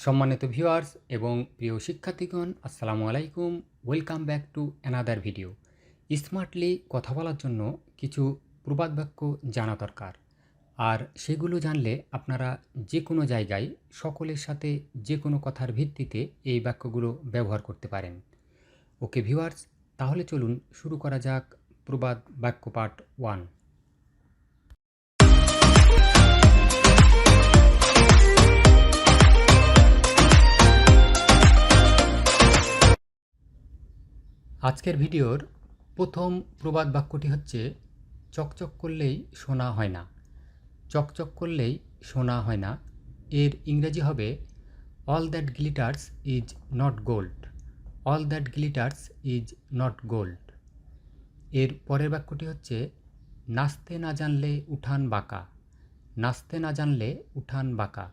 সম্মানিত ভিউয়ার্স এবং প্রিয় শিক্ষার্থীগণ, আসসালামু আলাইকুম। Welcome back to another video. Smartly কথা বলার জন্য কিছু প্রবাদ বাক্য জানা দরকার, আর সেগুলো জানলে আপনারা যে কোনো জায়গায় সকলের সাথে যে কোনো কথার ভিত্তিতে এই বাক্যগুলো ব্যবহার করতে পারেন। ওকে ভিউয়ার্স, তাহলে চলুন শুরু করা যাক প্রবাদ বাক্য পার্ট 1। আজকের ভিডিওর প্রথম প্রবাদ বাক্যটি হচ্ছে, চকচক করলেই সোনা হয় না। চকচক করলেই সোনা হয় না। এর ইংরেজি হবে, all that glitters is not gold. All that glitters is not gold. এর পরের বাক্যটি হচ্ছে, নাচতে না জানলে উঠান বাঁকা। নাচতে না জানলে উঠান বাঁকা।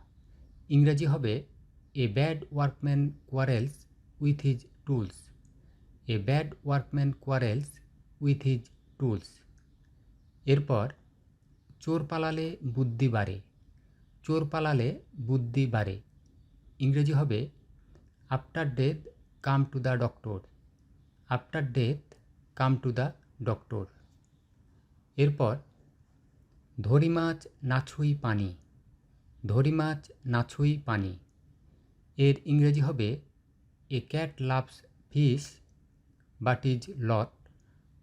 ইংরেজি হবে, a bad workman quarrels with his tools. A bad workman quarrels with his tools. এরপর, চোর পালালে বুদ্ধি বাড়ে। চোর পালালে বুদ্ধি বাড়ে। ইংরেজি হবে, after death come to the doctor. After death come to the doctor. এরপর, ধরি মাছ নাছুই পানি। ধরি মাছ নাছুই পানি। এর ইংরেজি হবে, এ cat loves fish but is loth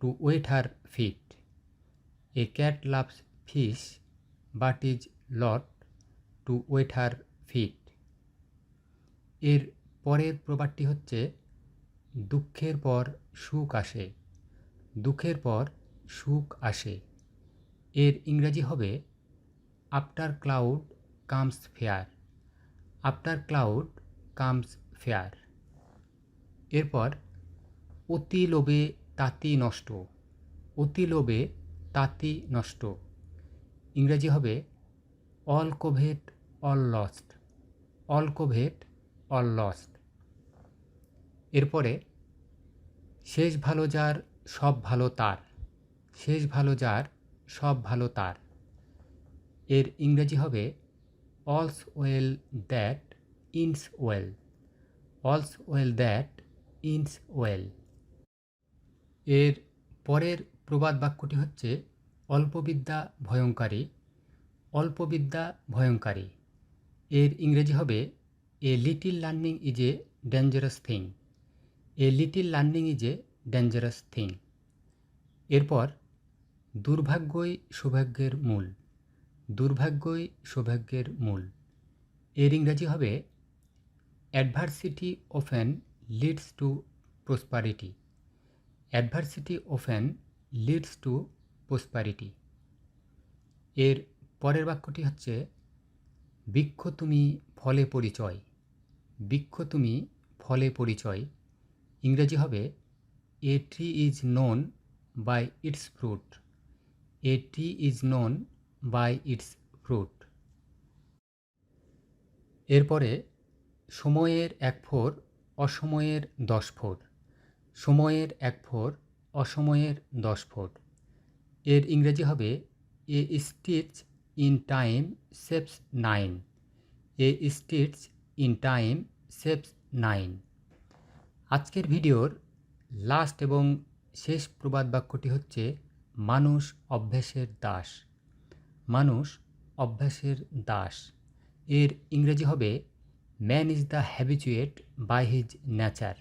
to wet her feet. A cat loves fish but is loth to wet her feet. এর পরের প্রবাদটি হচ্ছে, দুঃখের পর সুখ আসে। দুঃখের পর সুখ আসে। এর ইংরেজি হবে, after cloud comes fair. After cloud comes fair. এরপর, অতি লোভে তাঁতি নষ্ট। অতি লোভে তাঁতি নষ্ট। ইংরেজি হবে, all covet all lost. All covet all lost. এরপরে, শেষ ভালো যার সব ভালো তার। শেষ ভালো যার সব ভালো তার। এর ইংরেজি হবে, all's well that ends well. All's well that ends well. এর পরের প্রবাদ বাক্যটি হচ্ছে, অল্পবিদ্যা ভয়ঙ্করী। অল্পবিদ্যা ভয়ঙ্করী। এর ইংরেজি হবে, a little learning is a dangerous thing. A little learning is a dangerous thing. এরপর, দুর্ভাগ্যই সৌভাগ্যের মূল। দুর্ভাগ্যই সৌভাগ্যের মূল। এর ইংরেজি হবে, adversity often leads to prosperity. Adversity often leads to prosperity. এর পরের বাক্যটি হচ্ছে, বৃক্ষ তুমি ফলে পরিচয়। বৃক্ষ তুমি ফলে পরিচয়। ইংরেজি হবে, a tree is known by its fruit. A tree is known by its fruit. এরপরে, সময়ের এক ফোর অসময়ের 10 ফোর। সময়ের এক ফোর অসময়ের 10 ফোর। এর ইংরেজি হবে, এ stitch in time saves 9। A stitch in time saves 9। আজকের ভিডিওর লাস্ট এবং শেষ প্রবাদ বাক্যটি হচ্ছে, মানুষ অভ্যাসের দাস। মানুষ অভ্যাসের দাস। এর ইংরেজি হবে, man is the habituate by his nature.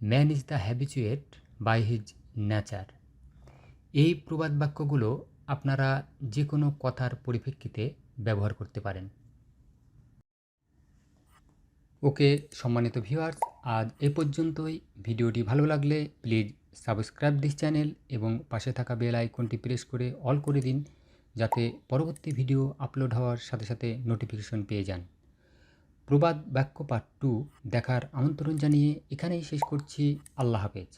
Man is the habituate by his nature. এই প্রবাদ বাক্যগুলো আপনারা যে কোনো কথার পরিপ্রেক্ষিতে ব্যবহার করতে পারেন। ওকে সম্মানিত ভিউয়ার্স, আজ এ পর্যন্তই। ভিডিওটি ভালো লাগলে প্লিজ সাবস্ক্রাইব দিস চ্যানেল এবং পাশে থাকা বেল আইকনটি প্রেস করে অল করে দিন, যাতে পরবর্তী ভিডিও আপলোড হওয়ার সাথে সাথে নোটিফিকেশন পেয়ে যান। প্রবাদ বাক্য পার্ট 2 দেখার আমন্ত্রণ জানিয়ে এখানেই শেষ করছি। আল্লাহ হাফেজ।